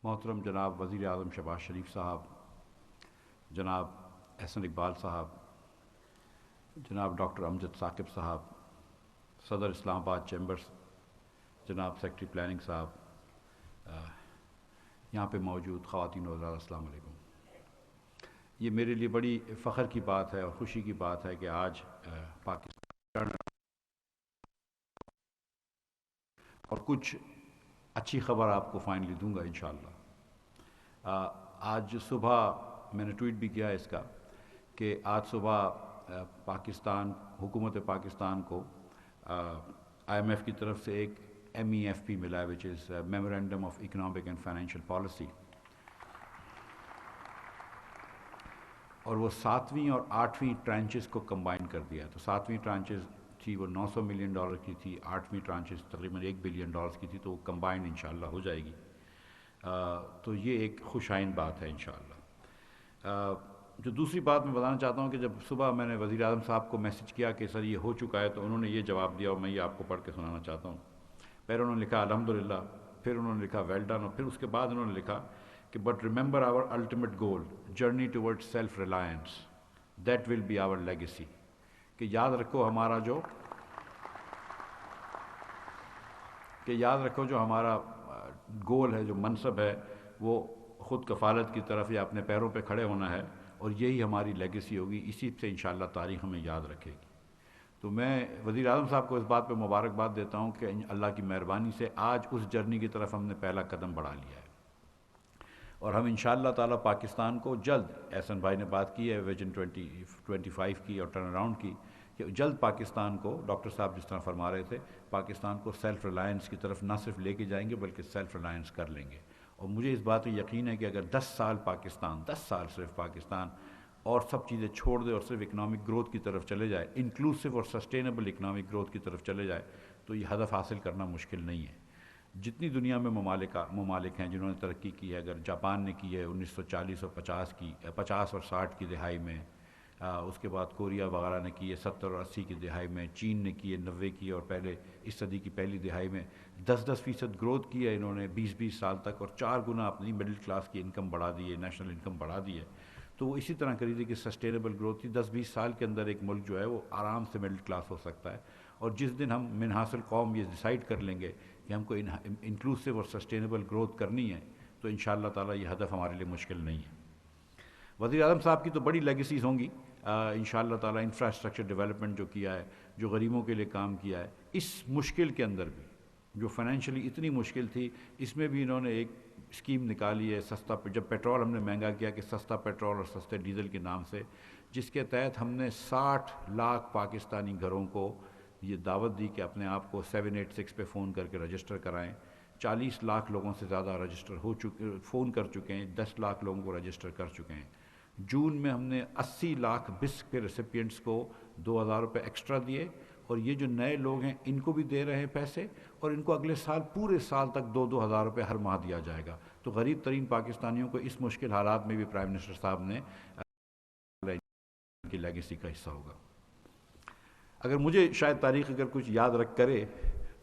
محترم جناب وزیر اعظم شہباز شریف صاحب، جناب احسن اقبال صاحب، جناب ڈاکٹر امجد ثاقب صاحب، صدر اسلام آباد چیمبرز، جناب سیکرٹری پلاننگ صاحب، یہاں پہ موجود خواتین و حضرات، السلام علیکم۔ یہ میرے لیے بڑی فخر کی بات ہے اور خوشی کی بات ہے کہ آج پاکستان اور کچھ اچھی خبر آپ کو فائنلی دوں گا انشاءاللہ۔ آج صبح میں نے ٹویٹ بھی کیا اس کا کہ آج صبح پاکستان حکومت پاکستان کو آئی ایم ایف کی طرف سے ایک MEFP ملا ہے، which is memorandum of economic and financial policy, اور وہ 7ویں اور 8ویں ٹرانچز کو کمبائن کر دیا۔ تو 7ویں ٹرانچز تھی وہ $900 ملین کی تھی، 8ویں ٹرانچز تقریباً $1 بلین کی تھی، تو وہ کمبائنڈ انشاءاللہ ہو جائے گی۔ تو یہ ایک خوش آئند بات ہے انشاءاللہ۔ جو دوسری بات میں بتانا چاہتا ہوں کہ جب صبح میں نے وزیر اعظم صاحب کو میسج کیا کہ سر یہ ہو چکا ہے، تو انہوں نے یہ جواب دیا اور میں یہ آپ کو پڑھ کے سنانا چاہتا ہوں۔ پہلے انہوں نے لکھا الحمدللہ، پھر انہوں نے لکھا ویل ڈن، اور پھر اس کے بعد انہوں نے لکھا کہ but remember our ultimate goal journey toward self reliance that will be our legacy, کہ یاد رکھو جو ہمارا گول ہے، جو منصب ہے، وہ خود کفالت کی طرف یا اپنے پیروں پہ کھڑے ہونا ہے، اور یہی ہماری لیگیسی ہوگی، اسی سے انشاءاللہ تاریخ ہمیں یاد رکھے گی۔ تو میں وزیر اعظم صاحب کو اس بات پہ مبارکباد دیتا ہوں کہ اللہ کی مہربانی سے آج اس جرنی کی طرف ہم نے پہلا قدم بڑھا لیا ہے، اور ہم انشاءاللہ تعالیٰ پاکستان کو جلد، احسن بھائی نے بات کی ہے ویژن 2025 کی اور ٹرن اراؤنڈ کی، کہ جلد پاکستان کو، ڈاکٹر صاحب جس طرح فرما رہے تھے، پاکستان کو سیلف ریلائنس کی طرف نہ صرف لے کے جائیں گے بلکہ سیلف ریلائنس کر لیں گے۔ اور مجھے اس بات میں یقین ہے کہ اگر 10 سال صرف پاکستان اور سب چیزیں چھوڑ دے اور صرف اکنامک گروتھ کی طرف چلے جائے، انکلوسیو اور سسٹینیبل اکنامک گروتھ کی طرف چلے جائے، تو یہ ہدف حاصل کرنا مشکل نہیں ہے۔ جتنی دنیا میں ممالک ہیں جنہوں نے ترقی کی ہے، اگر جاپان نے کی ہے 1940 اور 50 اور 60 کی دہائی میں، اس کے بعد کوریا وغیرہ نے کی ہے 70 اور 80 کی دہائی میں، چین نے کی ہے 90 کی اور پہلے اس صدی کی پہلی دہائی میں 10% گروتھ کی ہے انہوں نے 20 سال تک، اور 4 گنا اپنی مڈل کلاس کی انکم بڑھا دی ہے، نیشنل انکم بڑھا دی ہے۔ تو وہ اسی طرح کری تھی کہ سسٹینیبل گروتھ تھی، 10-20 سال کے اندر ایک ملک جو ہے وہ آرام سے مڈل کلاس ہو سکتا ہے، اور جس دن ہم من حاصل قوم یہ ڈیسائیڈ کر لیں گے کہ ہم کو انکلوسیو اور سسٹینیبل گروتھ کرنی ہے، تو انشاءاللہ تعالیٰ یہ ہدف ہمارے لیے مشکل نہیں ہے۔ وزیر اعظم صاحب کی تو بڑی لیگیسیز ہوں گی انشاءاللہ تعالیٰ، انفراسٹرکچر ڈیولپمنٹ جو کیا ہے، جو غریبوں کے لیے کام کیا ہے، اس مشکل کے اندر بھی جو فائنینشلی اتنی مشکل تھی، اس میں بھی انہوں نے ایک اسکیم نکالی ہے سستا، جب پیٹرول ہم نے مہنگا کیا کہ سستا پیٹرول اور سستے ڈیزل کے نام سے، جس کے تحت ہم نے 60 لاکھ پاکستانی گھروں کو یہ دعوت دی کہ اپنے آپ کو 786 پہ فون کر کے رجسٹر کرائیں۔ 40 لاکھ لوگوں سے زیادہ فون کر چکے ہیں، 10 لاکھ لوگوں کو رجسٹر کر چکے ہیں۔ جون میں ہم نے 80 لاکھ بسک کے ریسیپینٹس کو 2000 روپے ایکسٹرا دیے، اور یہ جو نئے لوگ ہیں ان کو بھی دے رہے ہیں پیسے، اور ان کو اگلے سال پورے سال تک 2-2 ہزار روپے ہر ماہ دیا جائے گا۔ تو غریب ترین پاکستانیوں کو اس مشکل حالات میں بھی پرائم منسٹر صاحب نے کی لیگیسی کا حصہ ہوگا۔ اگر مجھے شاید تاریخ اگر کچھ یاد رکھ کرے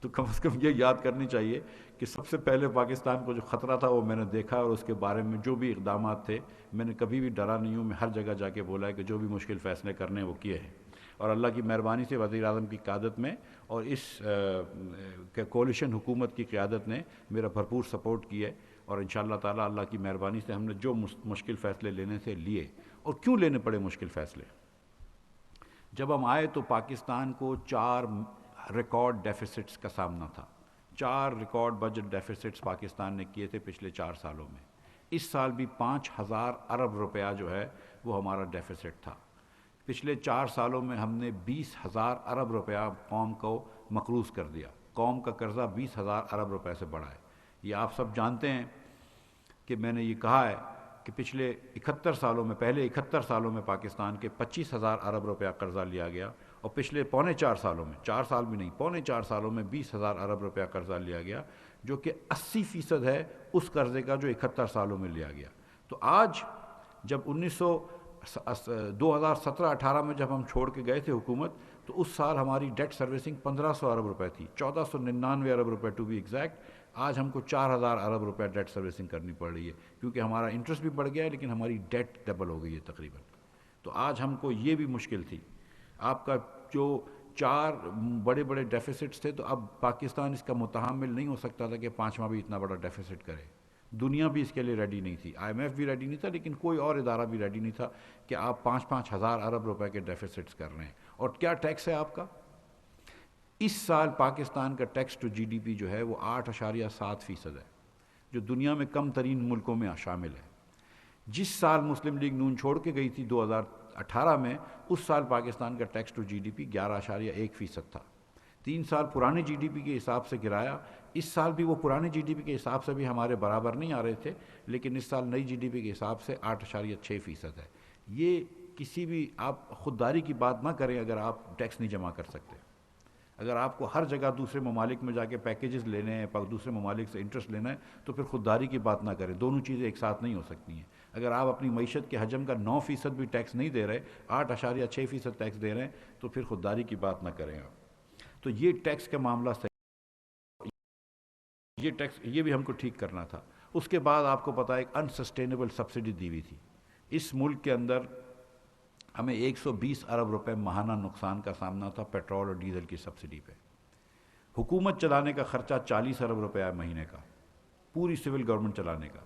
تو کم از کم یہ یاد کرنی چاہیے کہ سب سے پہلے پاکستان کو جو خطرہ تھا وہ میں نے دیکھا، اور اس کے بارے میں جو بھی اقدامات تھے میں نے کبھی بھی ڈرا نہیں ہوں، میں ہر جگہ جا کے بولا ہے کہ جو بھی مشکل فیصلے کرنے وہ کیے ہیں، اور اللہ کی مہربانی سے وزیر اعظم کی قیادت میں اور اس کولیشن حکومت کی قیادت نے میرا بھرپور سپورٹ کیا ہے، اور انشاءاللہ تعالی اللہ کی مہربانی سے ہم نے جو مشکل فیصلے لینے سے لیے۔ اور کیوں لینے پڑے مشکل فیصلے؟ جب ہم آئے تو پاکستان کو 4 ریکارڈ ڈیفیسٹس کا سامنا تھا، 4 ریکارڈ بجٹ ڈیفیسٹس پاکستان نے کیے تھے پچھلے 4 سالوں میں۔ اس سال بھی 5000 ارب روپیہ جو ہے وہ ہمارا ڈیفیسٹ تھا۔ پچھلے 4 سالوں میں ہم نے 20,000 ارب روپیہ قوم کو مقروض کر دیا، قوم کا قرضہ 20,000 ارب روپے سے بڑھا ہے۔ یہ آپ سب جانتے ہیں کہ میں نے یہ کہا ہے کہ پچھلے 71 سالوں میں، پہلے 71 سالوں میں پاکستان کے 25,000 ارب روپیہ قرضہ لیا گیا، اور پچھلے پونے 4 سالوں میں، 4 سال بھی نہیں، پونے 4 سالوں میں 20,000 ارب روپیہ قرضہ لیا گیا، جو کہ 80% ہے اس قرضے کا جو 71 سالوں میں لیا گیا۔ تو آج جب 2017-18 میں جب ہم چھوڑ کے گئے تھے حکومت، تو اس سال ہماری ڈیٹ سروسنگ 1500 ارب روپے تھی، 1499 ارب روپے ٹو بی ایگزیکٹ۔ آج ہم کو 4,000 ارب روپے ڈیٹ سروسنگ کرنی پڑ رہی ہے، کیونکہ ہمارا انٹرسٹ بھی بڑھ گیا ہے لیکن ہماری ڈیٹ ڈبل ہو گئی ہے تقریباً. تو آج ہم کو یہ بھی مشکل تھی. آپ کا جو 4 بڑے بڑے ڈیفیسٹس تھے، تو اب پاکستان اس کا متحمل نہیں ہو سکتا تھا کہ 5واں بھی اتنا بڑا ڈیفیسٹ کرے. دنیا بھی اس کے لیے ریڈی نہیں تھی، آئی ایم ایف بھی ریڈی نہیں تھا، لیکن کوئی اور ادارہ بھی ریڈی نہیں تھا کہ آپ 5,000 ارب روپے کے ڈیفیسٹس کر رہے ہیں. اور کیا ٹیکس ہے آپ کا؟ اس سال پاکستان کا tax to G D P جو ہے وہ 8.7% ہے، جو دنیا میں کم ترین ملکوں میں شامل ہے. جس سال مسلم لیگ نون چھوڑ کے گئی تھی 2018 میں، اس سال پاکستان کا tax to G D P 11.1% تھا. 3 سال پرانے جی ڈی پی کے حساب سے گرایا. اس سال بھی وہ پرانے جی ڈی پی کے حساب سے بھی ہمارے برابر نہیں آ رہے تھے، لیکن اس سال نئی جی ڈی پی کے حساب سے 8.6% ہے. یہ کسی بھی آپ خودداری کی بات نہ کریں اگر آپ ٹیکس نہیں جمع کر سکتے. اگر آپ کو ہر جگہ دوسرے ممالک میں جا کے پیکیجز لینے ہیں، دوسرے ممالک سے انٹرسٹ لینا ہے، تو پھر خودداری کی بات نہ کریں. دونوں چیزیں ایک ساتھ نہیں ہو سکتی ہیں. اگر آپ اپنی معیشت کے حجم کا 9% بھی ٹیکس نہیں دے رہے، 8.6% ٹیکس دے رہے ہیں، تو پھر خودداری کی بات نہ کریں آپ. تو یہ ٹیکس کا معاملہ صحیح، یہ ٹیکس یہ بھی ہم کو ٹھیک کرنا تھا. اس کے بعد آپ کو پتہ ہے ایک انسسٹینیبل سبسڈی دی ہوئی تھی. اس ملک کے اندر ہمیں 120 ارب روپے ماہانہ نقصان کا سامنا تھا پیٹرول اور ڈیزل کی سبسڈی پہ. حکومت چلانے کا خرچہ 40 ارب روپے ہے مہینے کا، پوری سول گورنمنٹ چلانے کا،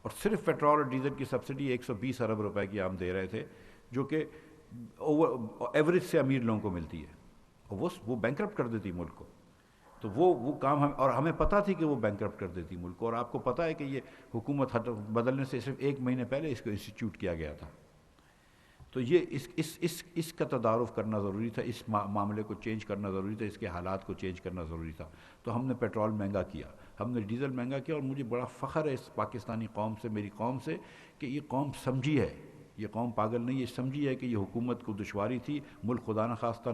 اور صرف پیٹرول اور ڈیزل کی سبسڈی 120 ارب روپے کی ہم دے رہے تھے، جو کہ ایوریج سے امیر لوگوں کو ملتی ہے، اور وہ بینکرپٹ کر دیتی ملک کو. تو وہ کام اور ہمیں پتہ تھی کہ وہ بینکرپٹ کر دیتی ملک کو. اور آپ کو پتہ ہے کہ یہ حکومت بدلنے سے صرف 1 مہینے پہلے اس کو انسٹیٹیوٹ کیا گیا تھا. تو یہ اس کا تدارک کرنا ضروری تھا، اس معاملے کو چینج کرنا ضروری تھا، اس کے حالات کو چینج کرنا ضروری تھا. تو ہم نے پیٹرول مہنگا کیا، ہم نے ڈیزل مہنگا کیا. اور مجھے بڑا فخر ہے اس پاکستانی قوم سے، میری قوم سے، کہ یہ قوم سمجھی ہے، یہ قوم پاگل نہیں، یہ سمجھی ہے کہ یہ حکومت کو دشواری تھی، ملک خدا نخواستہ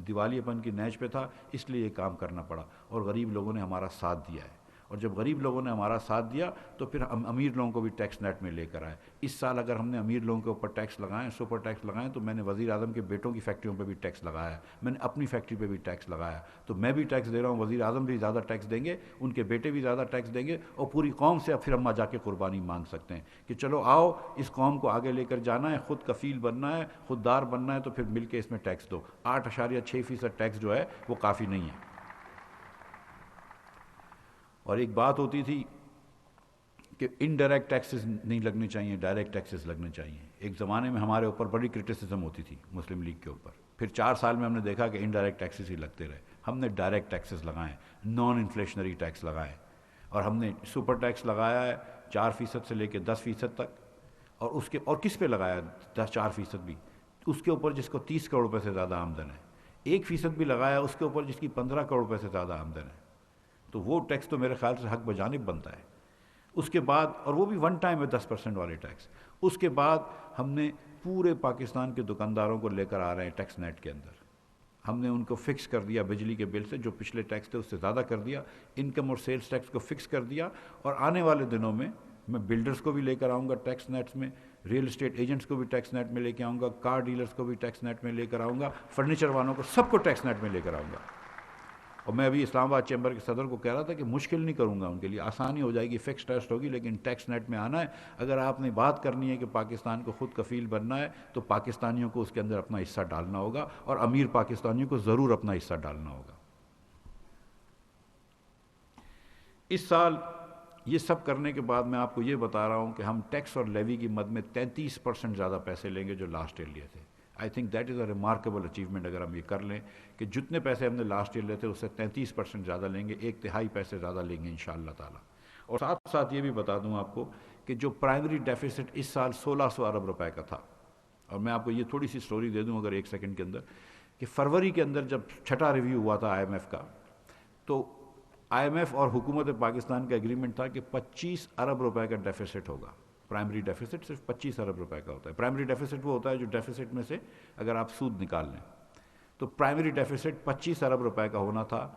دیوالیے پن کی نیچ پہ تھا، اس لیے یہ کام کرنا پڑا. اور غریب لوگوں نے ہمارا ساتھ دیا ہے. اور جب غریب لوگوں نے ہمارا ساتھ دیا تو پھر ہم امیر لوگوں کو بھی ٹیکس نیٹ میں لے کر آئے. اس سال اگر ہم نے امیر لوگوں کے اوپر ٹیکس لگائیں، سپر ٹیکس لگائیں، تو میں نے وزیر اعظم کے بیٹوں کی فیکٹریوں پہ بھی ٹیکس لگایا، میں نے اپنی فیکٹری پہ بھی ٹیکس لگایا. تو میں بھی ٹیکس دے رہا ہوں، وزیر اعظم بھی زیادہ ٹیکس دیں گے، ان کے بیٹے بھی زیادہ ٹیکس دیں گے، اور پوری قوم سے اب پھر ہم جا کے قربانی مانگ سکتے ہیں کہ چلو آؤ اس قوم کو آگے لے کر جانا ہے، خود کفیل بننا ہے، خوددار بننا ہے، تو پھر مل کے اس میں ٹیکس دو. 8.6% ٹیکس جو ہے وہ کافی نہیں ہے. اور ایک بات ہوتی تھی کہ انڈائریکٹ ٹیکسز نہیں لگنے چاہیے، ڈائریکٹ ٹیکسز لگنے چاہیے. ایک زمانے میں ہمارے اوپر بڑی کرٹیسزم ہوتی تھی مسلم لیگ کے اوپر. پھر 4 سال میں ہم نے دیکھا کہ انڈائریکٹ ٹیکسز ہی لگتے رہے. ہم نے ڈائریکٹ ٹیکسز لگائے، نان انفلیشنری ٹیکس لگائے، اور ہم نے سپر ٹیکس لگایا ہے 4% سے لے کے 10% تک. اور کس پہ لگایا 4% بھی؟ اس کے اوپر جس کو 30 کروڑ روپے سے زیادہ آمدن ہے. 1% بھی لگایا اس کے اوپر جس کی 15 کروڑ روپے سے زیادہ آمدن ہے. تو وہ ٹیکس تو میرے خیال سے حق بجانب بنتا ہے. اس کے بعد، اور وہ بھی 1 ٹائم ہے 10% والے ٹیکس. اس کے بعد ہم نے پورے پاکستان کے دکانداروں کو لے کر آ رہے ہیں ٹیکس نیٹ کے اندر. ہم نے ان کو فکس کر دیا بجلی کے بل سے، جو پچھلے ٹیکس تھے اس سے زیادہ کر دیا. انکم اور سیلز ٹیکس کو فکس کر دیا. اور آنے والے دنوں میں بلڈرز کو بھی لے کر آؤں گا ٹیکس نیٹس میں، ریئل اسٹیٹ ایجنٹس کو بھی ٹیکس نیٹ میں لے کے آؤں گا، کار ڈیلرز کو بھی ٹیکس نیٹ میں لے کر آؤں گا، فرنیچر والوں کو، سب کو ٹیکس نیٹ میں لے کر آؤں گا. اور میں ابھی اسلام آباد چیمبر کے صدر کو کہہ رہا تھا کہ مشکل نہیں کروں گا، ان کے لیے آسانی ہو جائے گی، فکس ٹیکس ہوگی، لیکن ٹیکس نیٹ میں آنا ہے. اگر آپ نے بات کرنی ہے کہ پاکستان کو خود کفیل بننا ہے، تو پاکستانیوں کو اس کے اندر اپنا حصہ ڈالنا ہوگا، اور امیر پاکستانیوں کو ضرور اپنا حصہ ڈالنا ہوگا. اس سال یہ سب کرنے کے بعد میں آپ کو یہ بتا رہا ہوں کہ ہم ٹیکس اور لیوی کی مد میں 33% زیادہ پیسے لیں گے جو لاسٹ ایئر لیے تھے. I think that is a remarkable achievement. اگر ہم یہ کر لیں کہ جتنے پیسے ہم نے لاسٹ ایئر لیے تھے اس سے 33% زیادہ لیں گے، 1/3 پیسے زیادہ لیں گے انشاءاللہ تعالیٰ. اور ساتھ ساتھ یہ بھی بتا دوں آپ کو کہ جو پرائمری ڈیفیسٹ اس سال 1600 ارب روپے کا تھا، اور میں آپ کو یہ تھوڑی سی سٹوری دے دوں اگر 1 سیکنڈ کے اندر، کہ فروری کے اندر جب چھٹا ریویو ہوا تھا آئی ایم ایف کا، تو آئی ایم ایف اور حکومت پاکستان کا ایگریمنٹ تھا کہ 25 ارب روپے کا ڈیفیسٹ ہوگا. پرائمری ڈیفیسٹ صرف 25 ارب روپے کا ہوتا ہے. پرائمری ڈیفیسٹ وہ ہوتا ہے جو ڈیفیسٹ میں سے اگر آپ سود نکال لیں. تو پرائمری ڈیفیسٹ 25 ارب روپے کا ہونا تھا،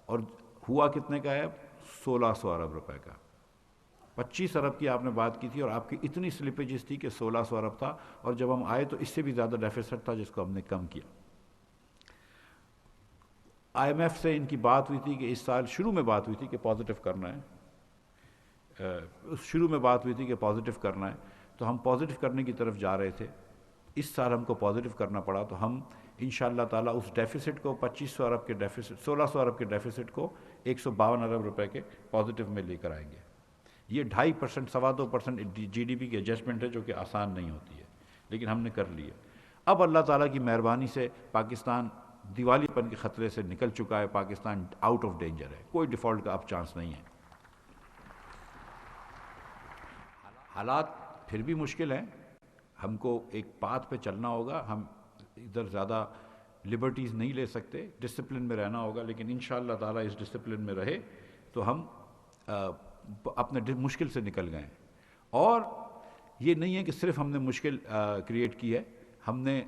اور ہوا کتنے کا ہے؟ 1600 ارب روپے کا. 25 ارب کی آپ نے بات کی تھی، اور آپ کی اتنی سلپیجز تھی کہ 1600 ارب تھا. اور جب ہم آئے تو اس سے بھی زیادہ ڈیفیسٹ تھا جس کو ہم نے کم کیا. آئی ایم ایف سے ان کی بات ہوئی تھی کہ اس سال شروع میں بات ہوئی تھی کہ پازیٹیو کرنا ہے، شروع میں بات ہوئی تھی کہ پازیٹیو کرنا ہے، تو ہم پازیٹیو کرنے کی طرف جا رہے تھے. اس سال ہم کو پازیٹیو کرنا پڑا، تو ہم انشاءاللہ تعالیٰ اس ڈیفیسٹ کو 2500 ارب کے ڈیفیسٹ 1600 ارب کے ڈیفیسٹ کو 152 ارب روپے کے پازیٹیو میں لے کر آئیں گے. یہ 2.5% 2.25% جی ڈی پی کی ایڈجسٹمنٹ ہے جو کہ آسان نہیں ہوتی ہے، لیکن ہم نے کر لی ہے. اب اللہ تعالیٰ کی مہربانی سے پاکستان دیوالی پن کے خطرے سے نکل چکا ہے، پاکستان آؤٹ آف ڈینجر ہے، کوئی ڈیفالٹ کا اب چانس نہیں ہے. حالات پھر بھی مشکل ہیں، ہم کو ایک پاتھ پہ چلنا ہوگا، ہم ادھر زیادہ لبرٹیز نہیں لے سکتے، ڈسپلن میں رہنا ہوگا. لیکن انشاءاللہ تعالیٰ اس ڈسپلن میں رہے تو ہم اپنے مشکل سے نکل گئے. اور یہ نہیں ہے کہ صرف ہم نے مشکل کریٹ کی ہے، ہم نے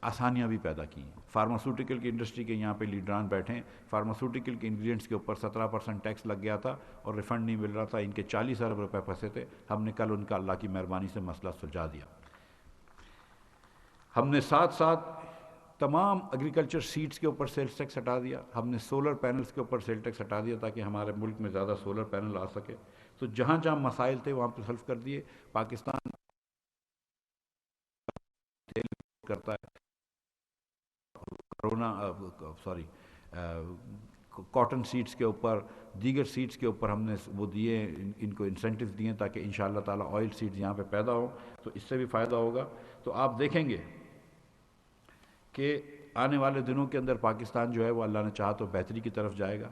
آسانیاں بھی پیدا کی ہیں. فارماسوٹیکل کی انڈسٹری کے یہاں پہ لیڈران بیٹھے ہیں، فارماسوٹیکل کے انگریڈینٹس کے اوپر 17% ٹیکس لگ گیا تھا اور ریفنڈ نہیں مل رہا تھا، ان کے 40 ارب روپے پھنسے تھے. ہم نے کل ان کا اللہ کی مہربانی سے مسئلہ سلجھا دیا. ہم نے ساتھ ساتھ تمام ایگریکلچر سیڈز کے اوپر سیلز ٹیکس ہٹا دیا، ہم نے سولر پینلز کے اوپر سیل ٹیکس ہٹا دیا تاکہ ہمارے ملک میں زیادہ سولر پینل آ سکے. تو جہاں جہاں مسائل تھے وہاں پہ سولو کر دیے. پاکستان کرتا ہے کاٹن سیڈز کے اوپر، دیگر سیڈز کے اوپر ہم نے وہ دیے، ان کو انسینٹیو دیے تاکہ انشاءاللہ تعالیٰ آئل سیڈز یہاں پہ پیدا ہوں، تو اس سے بھی فائدہ ہوگا. تو آپ دیکھیں گے کہ آنے والے دنوں کے اندر پاکستان جو ہے وہ اللہ نے چاہا تو بہتری کی طرف جائے گا.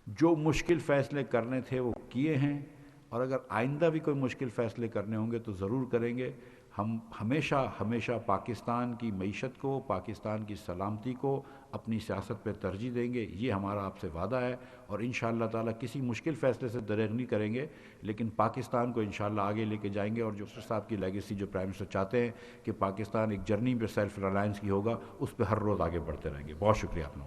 جو مشکل فیصلے کرنے تھے وہ کیے ہیں، اور اگر آئندہ بھی کوئی مشکل فیصلے کرنے ہوں گے تو ضرور کریں گے. ہم ہمیشہ ہمیشہ پاکستان کی معیشت کو، پاکستان کی سلامتی کو اپنی سیاست پہ ترجیح دیں گے، یہ ہمارا آپ سے وعدہ ہے. اور انشاءاللہ تعالیٰ کسی مشکل فیصلے سے دریغ نہیں کریں گے، لیکن پاکستان کو انشاءاللہ آگے لے کے جائیں گے. اور جو صاحب کی لیگیسی جو پرائم منسٹر چاہتے ہیں کہ پاکستان ایک جرنی پہ سیلف ریلائنس کی ہوگا، اس پہ ہر روز آگے بڑھتے رہیں گے. بہت شکریہ آپ لوگوں کا.